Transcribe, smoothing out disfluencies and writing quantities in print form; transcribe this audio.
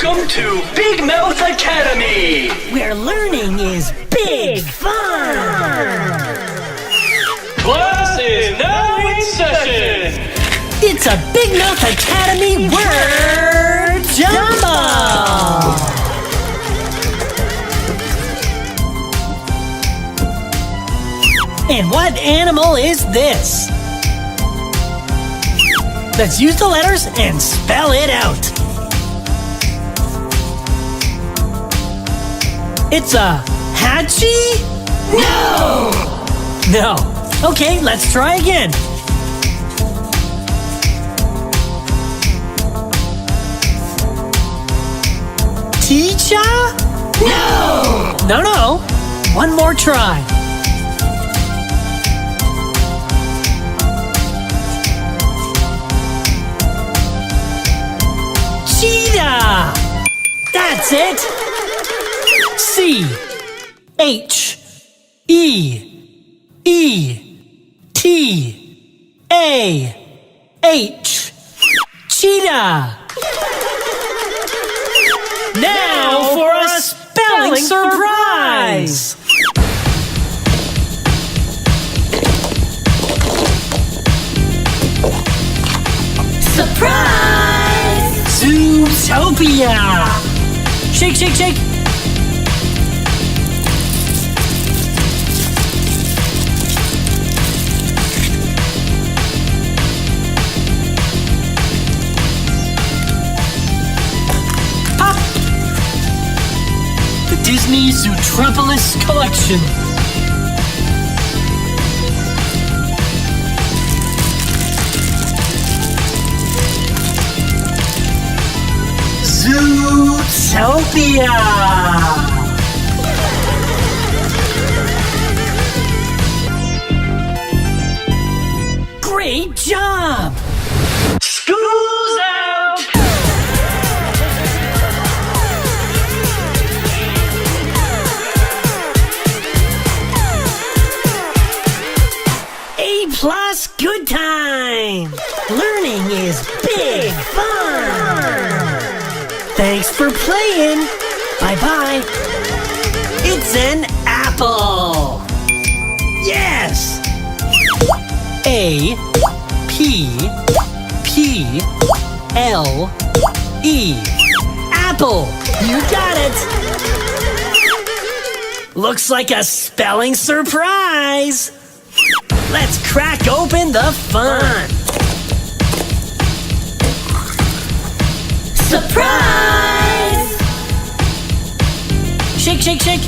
Welcome to Big Mouth Academy, where learning is big fun. Class is now in session. It's a Big Mouth Academy word jumbo. And what animal is this? Let's use the letters and spell it out. It's a hatchie? No. Okay, let's try again. Teacher? No. One more try. Cheetah! That's it! C-H-E-E-T-A-H. Cheetah! Now for a spelling surprise! Surprise! Zootopia! Shake, shake, shake! Pop! The Disney Zootropolis Collection. Zootopia! Great job! School's out. A+, good time! Learning is big fun! Thanks for playing. Bye-bye. It's an apple. Yes. A-P-P-L-E. Apple. You got it. Looks like a spelling surprise. Let's crack open the fun. Surprise! Shake, shake, shake.